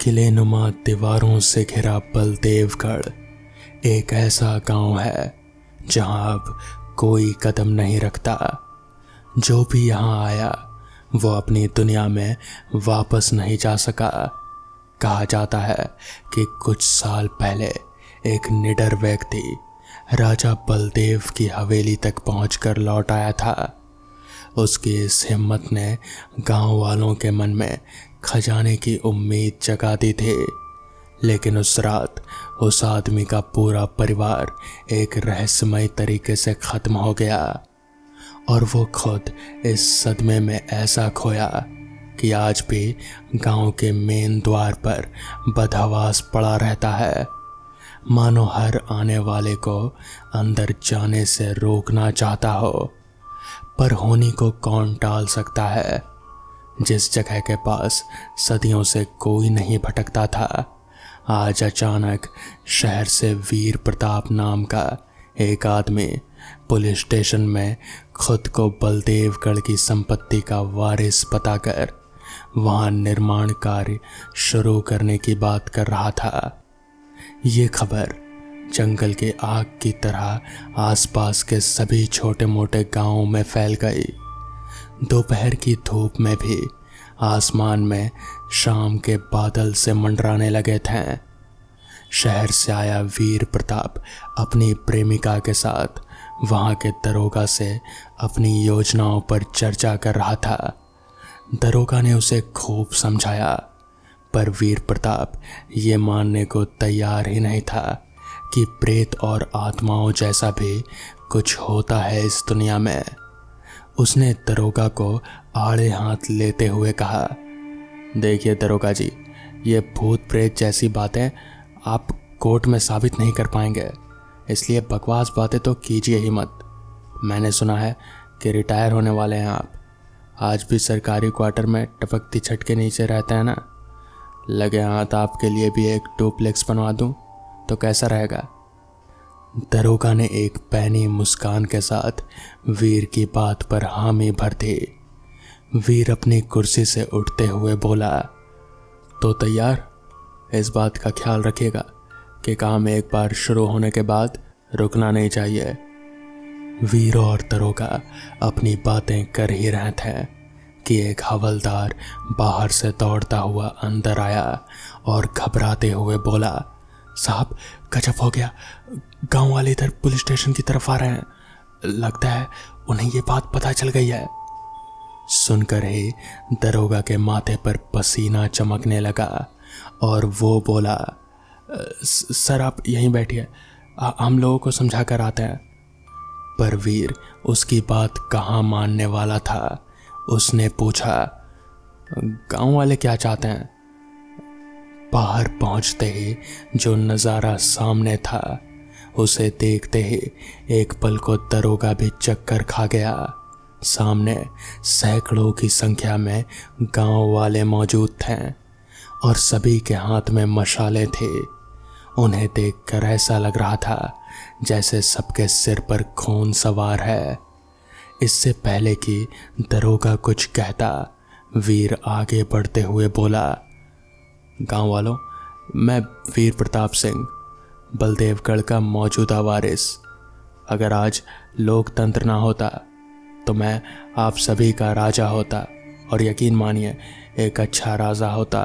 किले नुमा दीवारों से घिरा बलदेवगढ़ एक ऐसा गांव है जहां अब कोई कदम नहीं रखता। जो भी यहां आया वो अपनी दुनिया में वापस नहीं जा सका। कहा जाता है कि कुछ साल पहले एक निडर व्यक्ति राजा बलदेव की हवेली तक पहुंचकर लौट आया था। उसकी इस हिम्मत ने गांव वालों के मन में खजाने की उम्मीद जगा दी थी। लेकिन उस रात उस आदमी का पूरा परिवार एक रहस्यमय तरीके से खत्म हो गया और वो खुद इस सदमे में ऐसा खोया कि आज भी गांव के मेन द्वार पर बदहवास पड़ा रहता है, मानो हर आने वाले को अंदर जाने से रोकना चाहता हो। पर होनी को कौन टाल सकता है। जिस जगह के पास सदियों से कोई नहीं भटकता था, आज अचानक शहर से वीर प्रताप नाम का एक आदमी पुलिस स्टेशन में खुद को बलदेवगढ़ की संपत्ति का वारिस बताकर वहां निर्माण कार्य शुरू करने की बात कर रहा था। ये खबर जंगल के आग की तरह आसपास के सभी छोटे मोटे गांवों में फैल गई। दोपहर की धूप में भी आसमान में शाम के बादल से मंडराने लगे थे। शहर से आया वीर प्रताप अपनी प्रेमिका के साथ वहां के दरोगा से अपनी योजनाओं पर चर्चा कर रहा था। दरोगा ने उसे खूब समझाया, पर वीर प्रताप ये मानने को तैयार ही नहीं था कि प्रेत और आत्माओं जैसा भी कुछ होता है इस दुनिया में। उसने दरोगा को आड़े हाथ लेते हुए कहा, देखिए दरोगा जी, ये भूत प्रेत जैसी बातें आप कोर्ट में साबित नहीं कर पाएंगे, इसलिए बकवास बातें तो कीजिए ही मत। मैंने सुना है कि रिटायर होने वाले हैं आप। आज भी सरकारी क्वार्टर में टपकती छत के नीचे रहते हैं ना। लगे हाथ आपके लिए भी एक डुप्लेक्स बनवा दूं तो कैसा रहेगा। दरोगा ने एक पैनी मुस्कान के साथ वीर की बात पर हामी भर दी। वीर अपनी कुर्सी से उठते हुए बोला, तो तैयार। इस बात का ख्याल रखिएगा कि काम एक बार शुरू होने के बाद रुकना नहीं चाहिए। वीर और दरोगा अपनी बातें कर ही रहे थे कि एक हवलदार बाहर से दौड़ता हुआ अंदर आया और घबराते हुए बोला, साहब गजब हो गया, गांव वाले इधर पुलिस स्टेशन की तरफ आ रहे हैं। लगता है उन्हें ये बात पता चल गई है। सुनकर ही दरोगा के माथे पर पसीना चमकने लगा और वो बोला, सर आप यहीं बैठिए, हम लोगों को समझा कर आते हैं। पर वीर उसकी बात कहाँ मानने वाला था। उसने पूछा, गांव वाले क्या चाहते हैं। बाहर पहुंचते ही जो नज़ारा सामने था उसे देखते ही एक पल को दरोगा भी चक्कर खा गया। सामने सैकड़ों की संख्या में गांव वाले मौजूद थे और सभी के हाथ में मशाले थे। उन्हें देखकर ऐसा लग रहा था जैसे सबके सिर पर खून सवार है। इससे पहले कि दरोगा कुछ कहता, वीर आगे बढ़ते हुए बोला, गांव वालों, मैं वीर प्रताप सिंह, बलदेवगढ़ का मौजूदा वारिस। अगर आज लोकतंत्र ना होता तो मैं आप सभी का राजा होता और यकीन मानिए एक अच्छा राजा होता।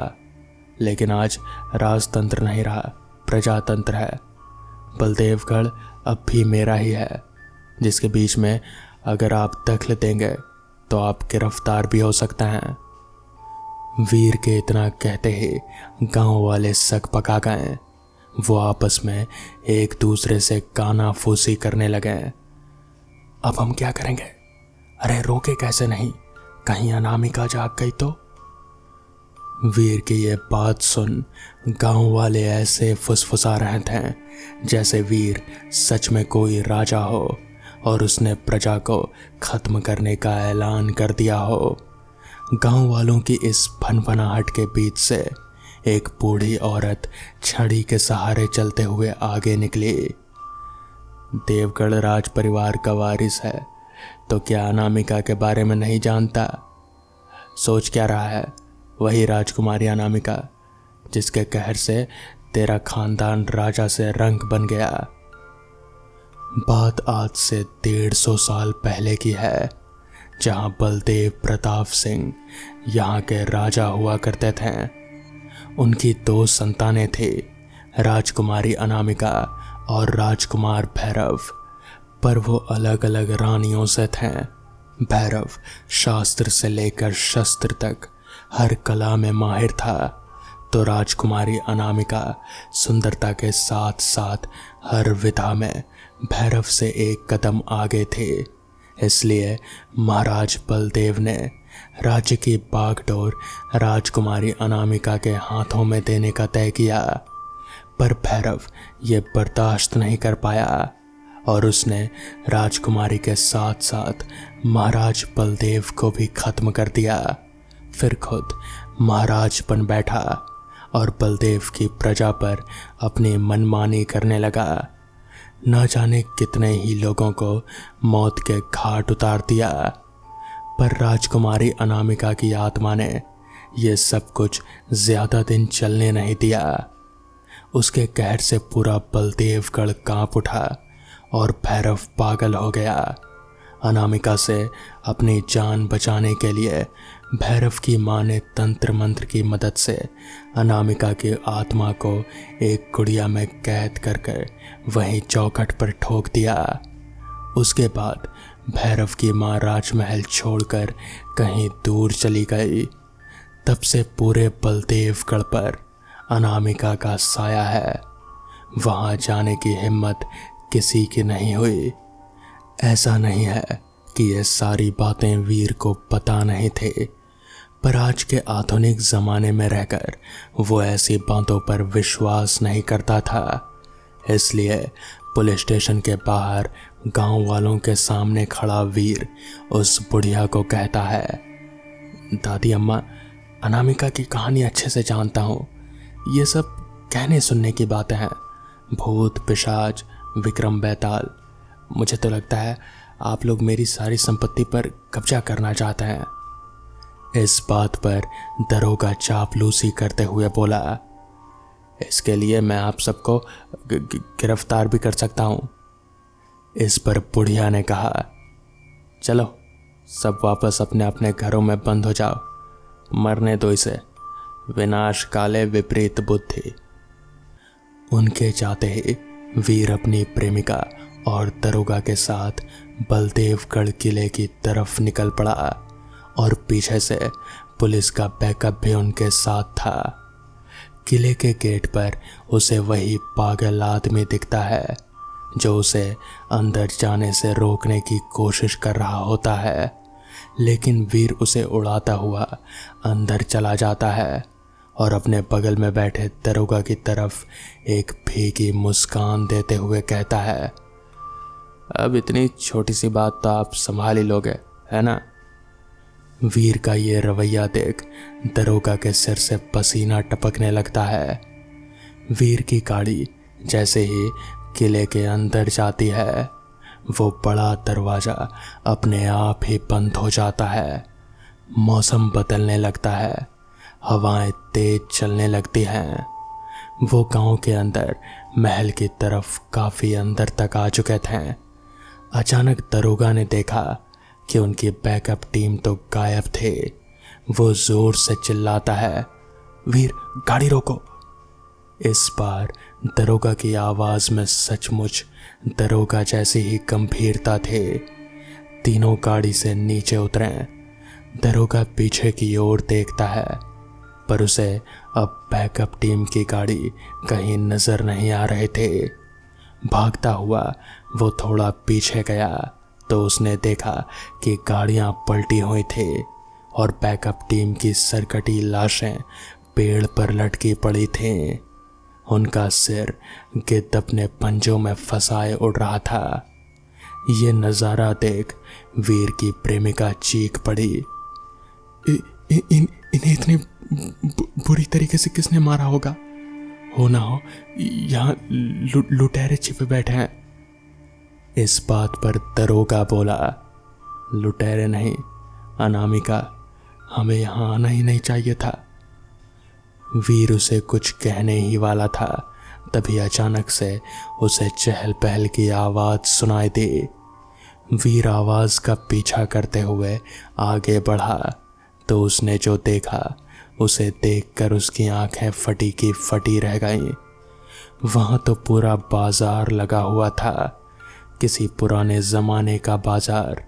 लेकिन आज राजतंत्र नहीं रहा, प्रजातंत्र है। बलदेवगढ़ अब भी मेरा ही है, जिसके बीच में अगर आप दखल देंगे तो आप गिरफ्तार भी हो सकते हैं। वीर के इतना कहते ही गांव वाले सक पका गए। वो आपस में एक दूसरे से कानाफूसी करने लगे। अब हम क्या करेंगे? अरे रोके कैसे नहीं, कहीं अनामिका जाग गई तो। वीर की ये बात सुन गांव वाले ऐसे फुसफुसा रहे थे जैसे वीर सच में कोई राजा हो और उसने प्रजा को खत्म करने का ऐलान कर दिया हो। गांव वालों की इस फनफनाहट के बीच से एक बूढ़ी औरत छड़ी के सहारे चलते हुए आगे निकली। देवगढ़ राज परिवार का वारिस है तो क्या अनामिका के बारे में नहीं जानता? सोच क्या रहा है? वही राजकुमारी अनामिका जिसके कहर से तेरा खानदान राजा से रंग बन गया। बात आज से 150 साल पहले की है, जहां बलदेव प्रताप सिंह यहाँ के राजा हुआ करते थे। उनकी 2 संतानें थी, राजकुमारी अनामिका और राजकुमार भैरव, पर वो अलग अलग रानियों से थे। भैरव शास्त्र से लेकर शस्त्र तक हर कला में माहिर था, तो राजकुमारी अनामिका सुंदरता के साथ साथ हर विधा में भैरव से एक कदम आगे थे। इसलिए महाराज बलदेव ने राज्य की बागडोर राजकुमारी अनामिका के हाथों में देने का तय किया, पर भैरव ये बर्दाश्त नहीं कर पाया और उसने राजकुमारी के साथ साथ महाराज बलदेव को भी खत्म कर दिया। फिर खुद महाराज बन बैठा और बलदेव की प्रजा पर अपनी मनमानी करने लगा। न जाने कितने ही लोगों को मौत के घाट उतार दिया, पर राजकुमारी अनामिका की आत्मा ने यह सब कुछ ज्यादा दिन चलने नहीं दिया। उसके कहर से पूरा बलदेवगढ़ कांप उठा और भैरव पागल हो गया। अनामिका से अपनी जान बचाने के लिए भैरव की मां ने तंत्र मंत्र की मदद से अनामिका की आत्मा को एक गुड़िया में कैद करके वहीं चौखट पर ठोक दिया। उसके बाद भैरव की मां राजमहल छोड़कर कहीं दूर चली गई। तब से पूरे बलदेवगढ़ पर अनामिका का साया है। वहां जाने की हिम्मत किसी की नहीं हुई। ऐसा नहीं है कि ये सारी बातें वीर को पता नहीं थे, पर आज के आधुनिक ज़माने में रहकर वो ऐसी बातों पर विश्वास नहीं करता था। इसलिए पुलिस स्टेशन के बाहर गांव वालों के सामने खड़ा वीर उस बुढ़िया को कहता है, दादी अम्मा, अनामिका की कहानी अच्छे से जानता हूँ। ये सब कहने सुनने की बातें हैं, भूत पिशाच विक्रम बेताल। मुझे तो लगता है आप लोग मेरी सारी संपत्ति पर कब्जा करना चाहते हैं। इस बात पर दरोगा चापलूसी करते हुए बोला, इसके लिए मैं आप सबको गिरफ्तार भी कर सकता हूँ। इस पर बुढ़िया ने कहा, चलो सब वापस अपने अपने घरों में बंद हो जाओ, मरने दो इसे, विनाश काले विपरीत बुद्धि। उनके जाते ही वीर अपनी प्रेमिका और दरोगा के साथ बलदेवगढ़ किले की तरफ निकल पड़ा और पीछे से पुलिस का बैकअप भी उनके साथ था। किले के गेट पर उसे वही पागल आदमी दिखता है जो उसे अंदर जाने से रोकने की कोशिश कर रहा होता है, लेकिन वीर उसे उड़ाता हुआ अंदर चला जाता है और अपने बगल में बैठे दरोगा की तरफ एक भीगी मुस्कान देते हुए कहता है, अब इतनी छोटी सी बात तो आप संभाल ही लोगे, है ना। वीर का ये रवैया देख दरोगा के सिर से पसीना टपकने लगता है। वीर की गाड़ी जैसे ही किले के अंदर जाती है, वो बड़ा दरवाजा अपने आप ही बंद हो जाता है। मौसम बदलने लगता है, हवाएं तेज चलने लगती हैं। वो गांव के अंदर महल की तरफ काफी अंदर तक आ चुके थे। अचानक दरोगा ने देखा कि उनकी बैकअप टीम तो गायब थे। वो जोर से चिल्लाता है, वीर गाड़ी रोको। इस बार दरोगा की आवाज में सचमुच दरोगा जैसी ही गंभीरता थे। तीनों गाड़ी से नीचे उतरे। दरोगा पीछे की ओर देखता है, पर उसे अब बैकअप टीम की गाड़ी कहीं नजर नहीं आ रहे थे। भागता हुआ वो थोड़ा पीछे गया तो उसने देखा कि गाड़ियां पलटी हुई थी और बैकअप टीम की सरकटी लाशें पेड़ पर लटकी पड़ी थीं। उनका सिर गिद्ध अपने पंजों में फंसाए उड़ रहा था। ये नज़ारा देख वीर की प्रेमिका चीख पड़ी, इन्हें इतनी बुरी तरीके से किसने मारा होगा? हो ना हो यहाँ लुटेरे छिपे बैठे हैं। इस बात पर दरोगा बोला, लुटेरे नहीं अनामिका, हमें यहाँ आना ही नहीं चाहिए था। वीर उसे कुछ कहने ही वाला था, तभी अचानक से उसे चहल पहल की आवाज़ सुनाई दी। वीर आवाज़ का पीछा करते हुए आगे बढ़ा तो उसने जो देखा उसे देखकर उसकी आंखें फटी की फटी रह गईं। वहाँ तो पूरा बाजार लगा हुआ था, किसी पुराने ज़माने का बाजार,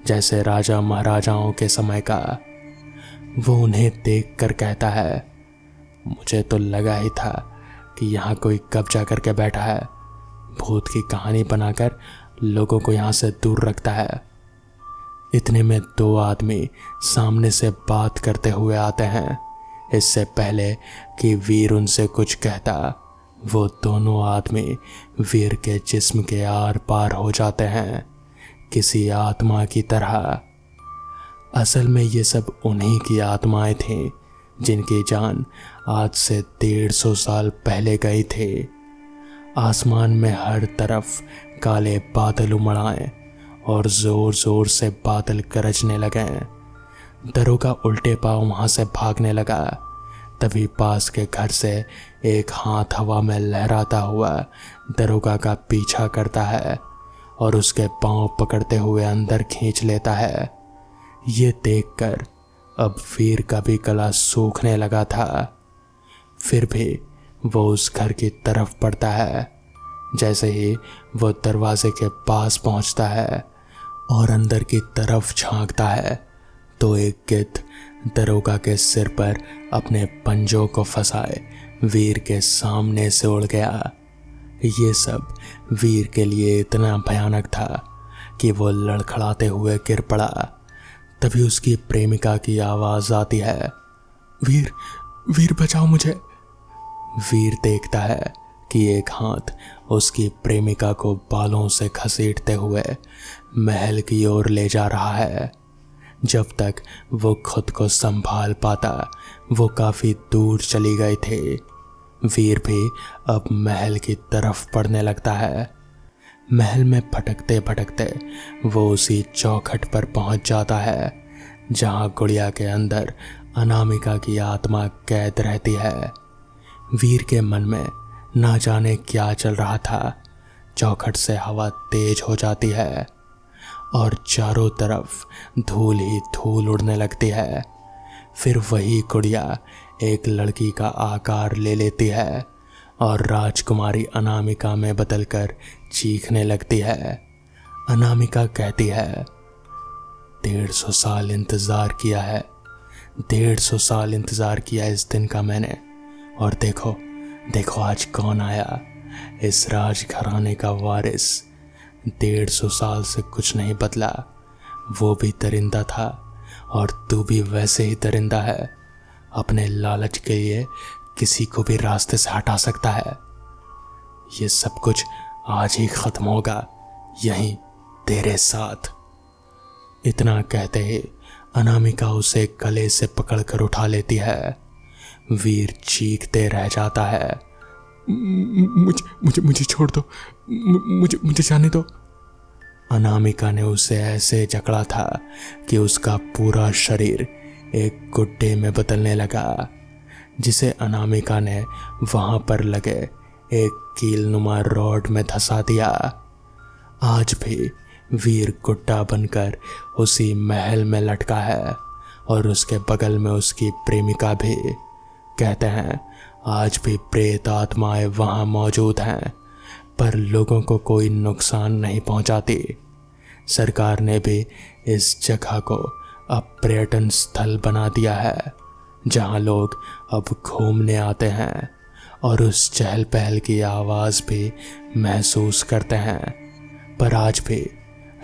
जैसे राजा महाराजाओं के समय का। वो उन्हें देखकर कहता है, मुझे तो लगा ही था कि यहाँ कोई कब्जा करके बैठा है, भूत की कहानी बनाकर लोगों को यहाँ से दूर रखता है। इतने में दो आदमी सामने से बात करते हुए आते हैं। इससे पहले कि वीर उनसे कुछ कहता, वो दोनों आदमी वीर के जिस्म के आर पार हो जाते हैं, किसी आत्मा की तरह। असल में ये सब उन्हीं की आत्माएं थीं जिनकी जान आज से 150 साल पहले गई थी। आसमान में हर तरफ काले बादल उमड़ आए और जोर जोर से बादल गरजने लगे। दरोगा उल्टे पांव वहां से भागने लगा। तभी पास के घर से एक हाथ हवा में लहराता हुआ दरोगा का पीछा करता है और उसके पांव पकड़ते हुए अंदर खींच लेता है। ये देखकर अब वीर का भी गला सूखने लगा था। फिर भी वो उस घर की तरफ बढ़ता है। जैसे ही वो दरवाजे के पास पहुंचता है और अंदर की तरफ झांकता है तो एक गिद्ध दरोगा के सिर पर अपने पंजों को फंसाए वीर के सामने से उड़ गया। ये सब वीर के लिए इतना भयानक था कि वो लड़खड़ाते हुए गिर पड़ा। तभी उसकी प्रेमिका की आवाज आती है, वीर, वीर बचाओ मुझे। वीर देखता है कि एक हाथ उसकी प्रेमिका को बालों से घसीटते हुए महल की ओर ले जा रहा है। जब तक वो खुद को संभाल पाता वो काफी दूर चली गई थी। वीर भी अब महल की तरफ बढ़ने लगता है। महल में भटकते भटकते वो उसी चौखट पर पहुंच जाता है जहां गुड़िया के अंदर अनामिका की आत्मा कैद रहती है। वीर के मन में ना जाने क्या चल रहा था। चौखट से हवा तेज हो जाती है और चारों तरफ धूल ही धूल उड़ने लगती है। फिर वही गुड़िया एक लड़की का आकार ले लेती है और राजकुमारी अनामिका में बदलकर चीखने लगती है। अनामिका कहती है, 150 साल इंतज़ार किया है, 150 साल इंतज़ार किया इस दिन का मैंने, और देखो देखो आज कौन आया, इस राजघराने का वारिस। 150 साल से कुछ नहीं बदला, वो भी दरिंदा था और तू भी वैसे ही दरिंदा है। अपने लालच के लिए किसी को भी रास्ते से हटा सकता है। ये सब कुछ आज ही खत्म होगा, यहीं तेरे साथ। इतना कहते ही अनामिका उसे गले से पकड़कर उठा लेती है। वीर चीखते रह जाता है, मुझे छोड़ दो, मुझे जाने दो। अनामिका ने उसे ऐसे जकड़ा था कि उसका पूरा शरीर एक गुड्डे में बदलने लगा, जिसे अनामिका ने वहां पर लगे एक कीलनुमा रॉड में धंसा दिया। आज भी वीर गुड्डा बनकर उसी महल में लटका है और उसके बगल में उसकी प्रेमिका भी। कहते हैं आज भी प्रेत आत्माएं वहां मौजूद हैं, पर लोगों को कोई नुकसान नहीं पहुंचाती। सरकार ने भी इस जगह को अब पर्यटन स्थल बना दिया है, जहां लोग अब घूमने आते हैं और उस चहल पहल की आवाज़ भी महसूस करते हैं। पर आज भी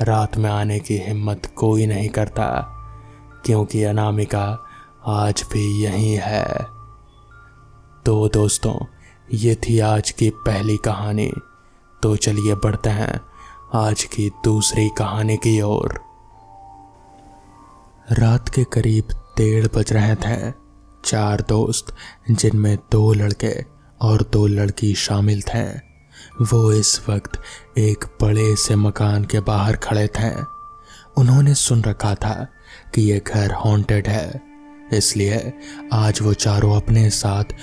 रात में आने की हिम्मत कोई नहीं करता, क्योंकि अनामिका आज भी यहीं है। तो दोस्तों, ये थी आज की पहली कहानी। तो चलिए बढ़ते हैं आज की दूसरी कहानी की ओर। रात के करीब 1:30 बज रहे थे। 4 दोस्त, जिनमें 2 लड़के और 2 लड़की शामिल थे, वो इस वक्त एक बड़े से मकान के बाहर खड़े थे। उन्होंने सुन रखा था कि ये घर हॉन्टेड है, इसलिए आज वो चारों अपने साथ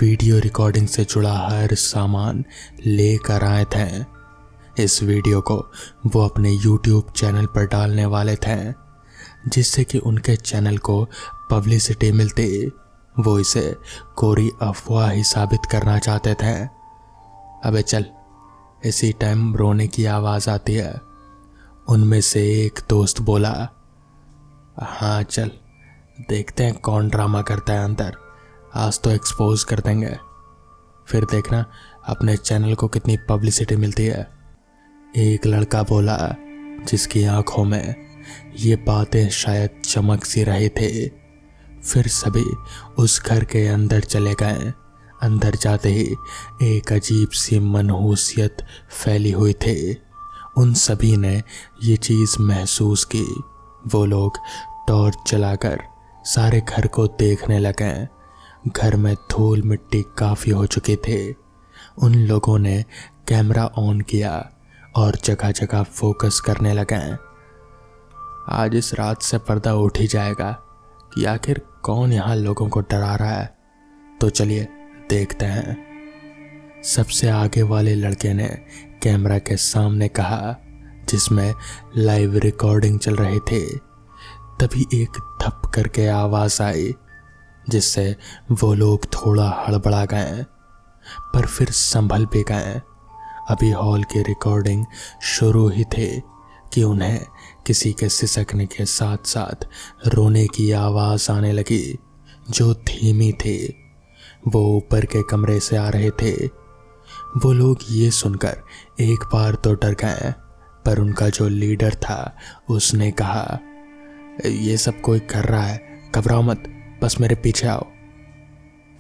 वीडियो रिकॉर्डिंग से जुड़ा हर सामान लेकर आए थे। इस वीडियो को वो अपने YouTube चैनल पर डालने वाले थे, जिससे कि उनके चैनल को पब्लिसिटी मिलती। वो इसे कोरी अफवाह ही साबित करना चाहते थे। अबे चल। इसी टाइम रोने की आवाज़ आती है। उनमें से एक दोस्त बोला, हाँ चल देखते हैं कौन ड्रामा करता है अंदर, आज तो एक्सपोज कर देंगे, फिर देखना अपने चैनल को कितनी पब्लिसिटी मिलती है। एक लड़का बोला, जिसकी आंखों में ये बातें शायद चमक सी रही थे। फिर सभी उस घर के अंदर चले गए। अंदर जाते ही एक अजीब सी मनहूसियत फैली हुई थी। उन सभी ने ये चीज़ महसूस की। वो लोग टॉर्च जलाकर सारे घर को देखने लगे। घर में धूल मिट्टी काफ़ी हो चुकी थी। उन लोगों ने कैमरा ऑन किया और जगह जगह फोकस करने लगे। आज इस रात से पर्दा उठ ही जाएगा कि आखिर कौन यहाँ लोगों को डरा रहा है। तो चलिए देखते हैं। सबसे आगे वाले लड़के ने कैमरा के सामने कहा, जिसमें लाइव रिकॉर्डिंग चल रही थी। तभी एक धप करके आवाज़ आई, जिससे वो लोग थोड़ा हड़बड़ा गए, पर फिर संभल भी गए। अभी हॉल की रिकॉर्डिंग शुरू ही थी कि उन्हें किसी के सिसकने के साथ साथ रोने की आवाज़ आने लगी, जो धीमी थी। वो ऊपर के कमरे से आ रहे थे। वो लोग ये सुनकर एक बार तो डर गए, पर उनका जो लीडर था उसने कहा, ये सब कोई कर रहा है, घबराओ मत, बस मेरे पीछे आओ।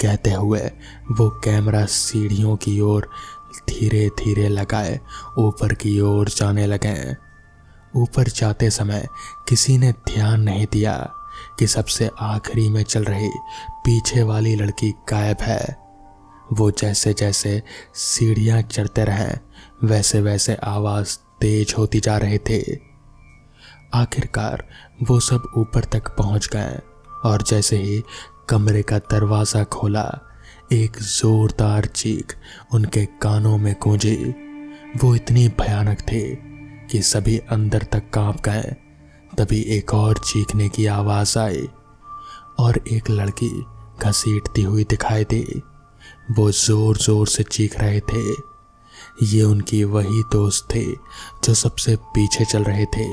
कहते हुए वो कैमरा सीढ़ियों की ओर धीरे धीरे लगाए ऊपर की ओर जाने लगे। ऊपर जाते समय किसी ने ध्यान नहीं दिया कि सबसे आखिरी में चल रही पीछे वाली लड़की गायब है। वो जैसे जैसे सीढ़ियां चढ़ते रहे, वैसे वैसे आवाज़ तेज होती जा रहे थे। आखिरकार वो सब ऊपर तक पहुंच गए और जैसे ही कमरे का दरवाज़ा खोला, एक जोरदार चीख उनके कानों में गूंजी। वो इतनी भयानक थी कि सभी अंदर तक कांप गए। तभी एक और चीखने की आवाज़ आई और एक लड़की घसीटती हुई दिखाई दी। वो जोर जोर से चीख रहे थे। ये उनकी वही दोस्त थे जो सबसे पीछे चल रहे थे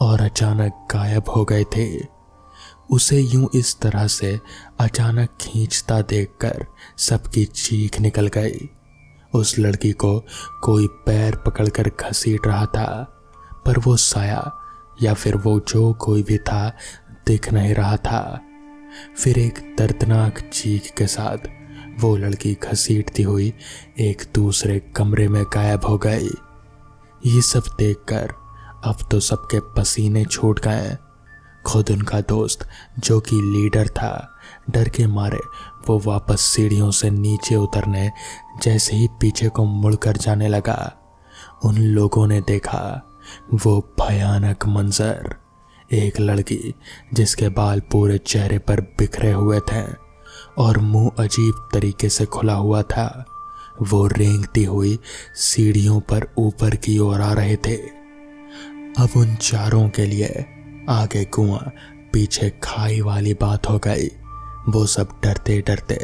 और अचानक गायब हो गए थे। उसे यूं इस तरह से अचानक खींचता देखकर सबकी चीख निकल गई। उस लड़की को कोई पैर पकड़कर घसीट रहा था, पर वो साया या फिर वो जो कोई भी था दिख नहीं रहा था। फिर एक दर्दनाक चीख के साथ वो लड़की घसीटती हुई एक दूसरे कमरे में गायब हो गई। ये सब देखकर अब तो सबके पसीने छूट गए। खुद उनका दोस्त जो कि लीडर था, डर के मारे वो वापस सीढ़ियों से नीचे उतरने जैसे ही पीछे को मुड़कर जाने लगा, उन लोगों ने देखा वो भयानक मंजर। एक लड़की जिसके बाल पूरे चेहरे पर बिखरे हुए थे और मुंह अजीब तरीके से खुला हुआ था, वो रेंगती हुई सीढ़ियों पर ऊपर की ओर आ रहे थे। अब उन चारों के लिए आगे कुआं पीछे खाई वाली बात हो गई। वो सब डरते डरते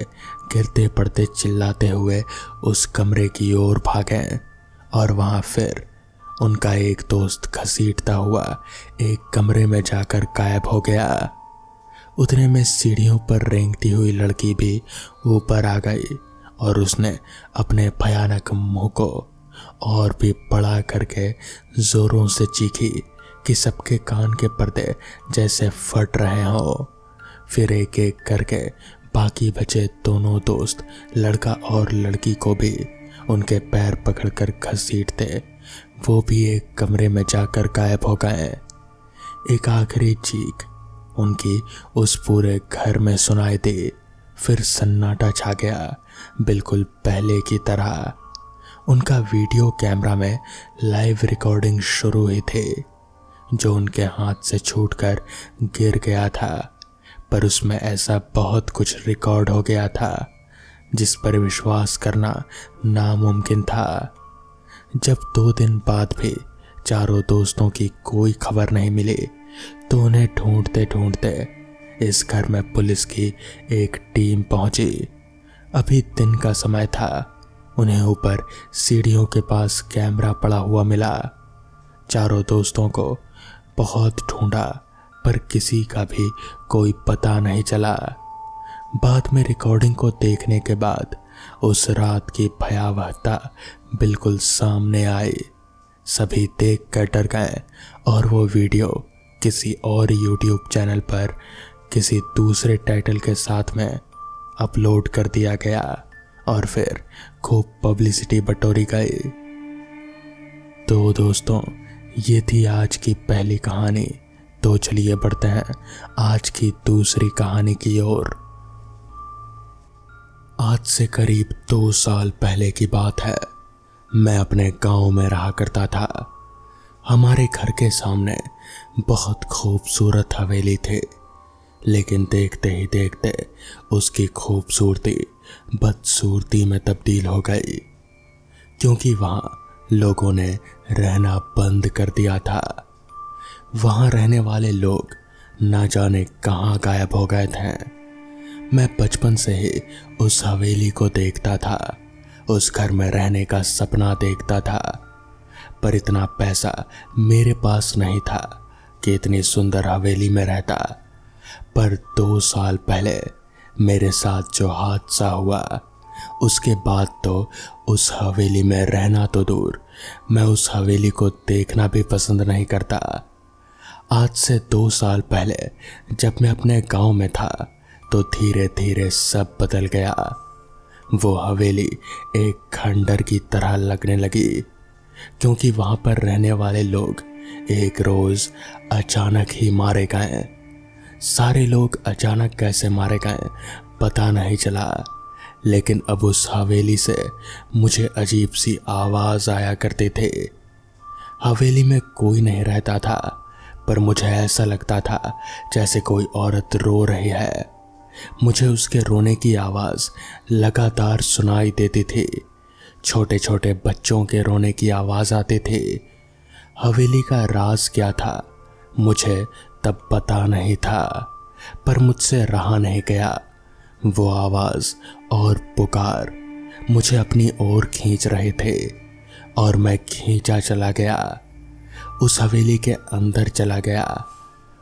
गिरते पड़ते चिल्लाते हुए उस कमरे की ओर भागे और वहां फिर उनका एक दोस्त घसीटता हुआ एक कमरे में जाकर गायब हो गया। उतने में सीढ़ियों पर रेंगती हुई लड़की भी ऊपर आ गई और उसने अपने भयानक मुंह को और भी बड़ा करके जोरों से चीखी कि सबके कान के पर्दे जैसे फट रहे हों। फिर एक एक करके बाकी बचे दोनों दोस्त, लड़का और लड़की को भी उनके पैर पकड़कर घसीटते वो भी एक कमरे में जाकर गायब हो गए। एक आखिरी चीख उनकी उस पूरे घर में सुनाई दी। फिर सन्नाटा छा गया, बिल्कुल पहले की तरह। उनका वीडियो कैमरा में लाइव रिकॉर्डिंग शुरू हुई थी, जो उनके हाथ से छूटकर गिर गया था। पर उसमें ऐसा बहुत कुछ रिकॉर्ड हो गया था जिस पर विश्वास करना नामुमकिन था। जब 2 दिन बाद भी चारों दोस्तों की कोई खबर नहीं मिली तो उन्हें ढूंढते ढूंढते इस घर में पुलिस की एक टीम पहुंची। अभी दिन का समय था। उन्हें ऊपर सीढ़ियों के पास कैमरा पड़ा हुआ मिला। चारों दोस्तों को बहुत ढूंढा पर किसी का भी कोई पता नहीं चला। बाद में रिकॉर्डिंग को देखने के बाद उस रात की भयावहता बिल्कुल सामने आई। सभी देख कर डर गए और वो वीडियो किसी और यूट्यूब चैनल पर किसी दूसरे टाइटल के साथ में अपलोड कर दिया गया और फिर खूब पब्लिसिटी बटोरी गई। तो दोस्तों, ये थी आज की पहली कहानी। तो चलिए बढ़ते हैं आज की दूसरी कहानी की ओर। आज से करीब 2 साल पहले की बात है। मैं अपने गांव में रहा करता था। हमारे घर के सामने बहुत खूबसूरत हवेली थी, लेकिन देखते ही देखते उसकी खूबसूरती बदसूरती में तब्दील हो गई, क्योंकि वहाँ लोगों ने रहना बंद कर दिया था। वहाँ रहने वाले लोग ना जाने कहाँ गायब हो गए थे। मैं बचपन से ही उस हवेली को देखता था, उस घर में रहने का सपना देखता था, पर इतना पैसा मेरे पास नहीं था कि इतनी सुंदर हवेली में रहता। पर 2 साल पहले मेरे साथ जो हादसा हुआ, उसके बाद तो उस हवेली में रहना तो दूर, मैं उस हवेली को देखना भी पसंद नहीं करता। आज से 2 साल पहले जब मैं अपने गांव में था तो धीरे धीरे सब बदल गया। वो हवेली एक खंडर की तरह लगने लगी, क्योंकि वहां पर रहने वाले लोग एक रोज अचानक ही मारे गए। सारे लोग अचानक कैसे मारे गए पता नहीं चला, लेकिन अब उस हवेली से मुझे अजीब सी आवाज आया करते थे। हवेली में कोई नहीं रहता था, पर मुझे ऐसा लगता था जैसे कोई औरत रो रही है। मुझे उसके रोने की आवाज लगातार सुनाई देती थी। छोटे छोटे बच्चों के रोने की आवाज आती थी। हवेली का राज क्या था मुझे तब पता नहीं था, पर मुझसे रहा नहीं गया। वो आवाज और पुकार मुझे अपनी ओर खींच रहे थे और मैं खींचा चला गया। उस हवेली के अंदर चला गया।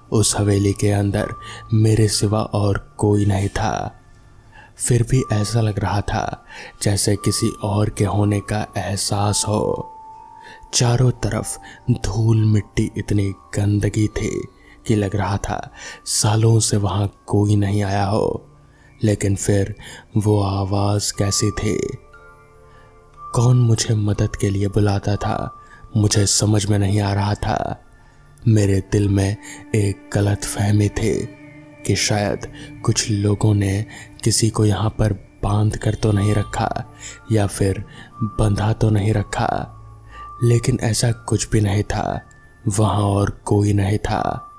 उस हवेली के अंदर मेरे सिवा और कोई नहीं था। फिर भी ऐसा लग रहा था जैसे किसी और के होने का एहसास हो। चारों तरफ धूल मिट्टी इतनी गंदगी थी कि लग रहा था सालों से वहां कोई नहीं आया हो। लेकिन फिर वो आवाज कैसी थी? कौन मुझे मदद के लिए बुलाता था मुझे समझ में नहीं आ रहा था। मेरे दिल में एक गलत फहमी थी कि शायद कुछ लोगों ने किसी को यहाँ पर बांध कर तो नहीं रखा या फिर बंधा तो नहीं रखा, लेकिन ऐसा कुछ भी नहीं था। वहाँ और कोई नहीं था।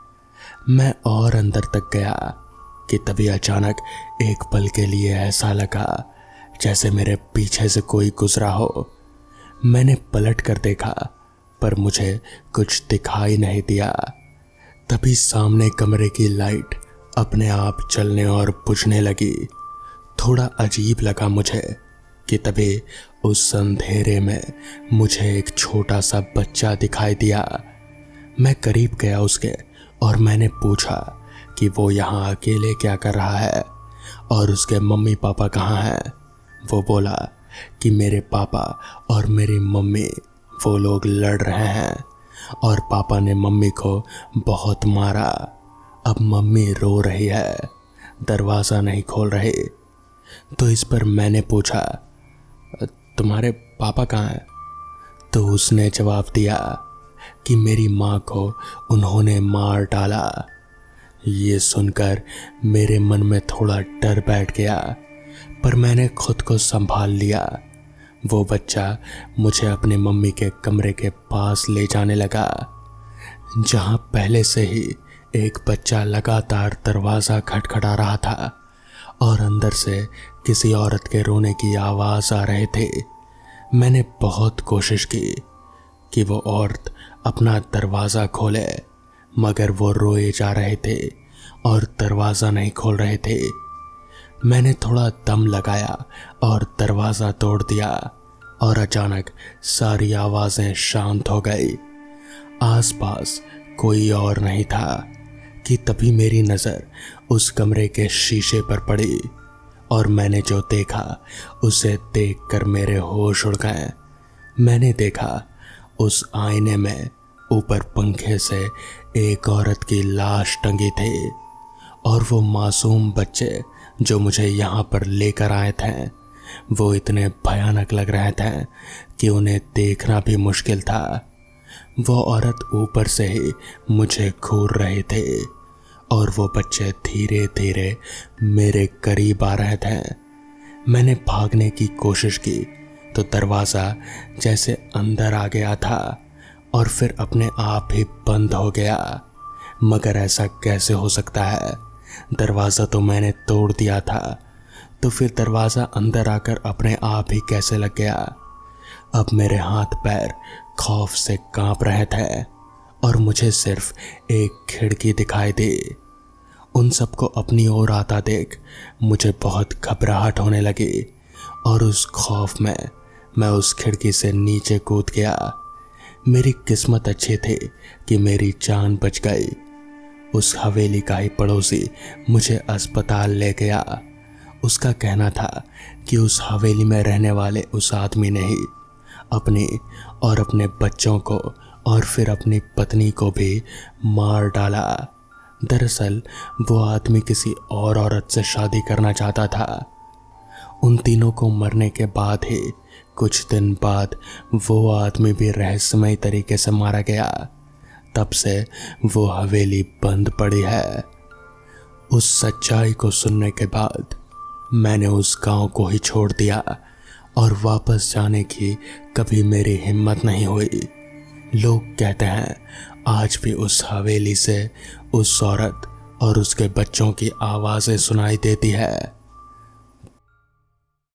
मैं और अंदर तक गया कि तभी अचानक एक पल के लिए ऐसा लगा जैसे मेरे पीछे से कोई गुजरा हो। मैंने पलट कर देखा, पर मुझे कुछ दिखाई नहीं दिया। तभी सामने कमरे की लाइट अपने आप जलने और बुझने लगी। थोड़ा अजीब लगा मुझे कि तभी उस अंधेरे में मुझे एक छोटा सा बच्चा दिखाई दिया। मैं करीब गया उसके और मैंने पूछा कि वो यहाँ अकेले क्या कर रहा है और उसके मम्मी पापा कहाँ हैं। वो बोला कि मेरे पापा और मेरी मम्मी वो लोग लड़ रहे हैं और पापा ने मम्मी को बहुत मारा। अब मम्मी रो रही है, दरवाज़ा नहीं खोल रही। तो इस पर मैंने पूछा, तुम्हारे पापा कहाँ हैं? तो उसने जवाब दिया कि मेरी माँ को उन्होंने मार डाला। ये सुनकर मेरे मन में थोड़ा डर बैठ गया, पर मैंने खुद को संभाल लिया। वो बच्चा मुझे अपनी मम्मी के कमरे के पास ले जाने लगा, जहाँ पहले से ही एक बच्चा लगातार दरवाज़ा खटखटा रहा था और अंदर से किसी औरत के रोने की आवाज़ आ रहे थे। मैंने बहुत कोशिश की कि वो औरत अपना दरवाज़ा खोले, मगर वो रोए जा रहे थे और दरवाज़ा नहीं खोल रहे थे। मैंने थोड़ा दम लगाया और दरवाज़ा तोड़ दिया और अचानक सारी आवाज़ें शांत हो गई। आसपास कोई और नहीं था कि तभी मेरी नज़र उस कमरे के शीशे पर पड़ी और मैंने जो देखा उसे देखकर मेरे होश उड़ गए। मैंने देखा उस आईने में ऊपर पंखे से एक औरत की लाश टंगी थी और वो मासूम बच्चे जो मुझे यहाँ पर लेकर आए थे वो इतने भयानक लग रहे थे कि उन्हें देखना भी मुश्किल था। वो औरत ऊपर से ही मुझे घूर रहे थे और वो बच्चे धीरे धीरे मेरे करीब आ रहे थे। मैंने भागने की कोशिश की तो दरवाज़ा जैसे अंदर आ गया था और फिर अपने आप ही बंद हो गया। मगर ऐसा कैसे हो सकता है? दरवाज़ा तो मैंने तोड़ दिया था, तो फिर दरवाज़ा अंदर आकर अपने आप ही कैसे लग गया? अब मेरे हाथ पैर खौफ से कांप रहे थे और मुझे सिर्फ एक खिड़की दिखाई दी। उन सबको अपनी ओर आता देख मुझे बहुत घबराहट होने लगी और उस खौफ में मैं उस खिड़की से नीचे कूद गया। मेरी किस्मत अच्छी थी कि मेरी जान बच गई। उस हवेली का ही पड़ोसी मुझे अस्पताल ले गया। उसका कहना था कि उस हवेली में रहने वाले उस आदमी ने ही अपनी और अपने बच्चों को और फिर अपनी पत्नी को भी मार डाला। दरअसल वो आदमी किसी और औरत से शादी करना चाहता था। उन तीनों को मरने के बाद ही कुछ दिन बाद वो आदमी भी रहस्यमय तरीके से मारा गया। तब से वो हवेली बंद पड़ी है। उस सच्चाई को सुनने के बाद मैंने उस गांव को ही छोड़ दिया और वापस जाने की कभी मेरी हिम्मत नहीं हुई। लोग कहते हैं आज भी उस हवेली से उस औरत और उसके बच्चों की आवाज़ें सुनाई देती है।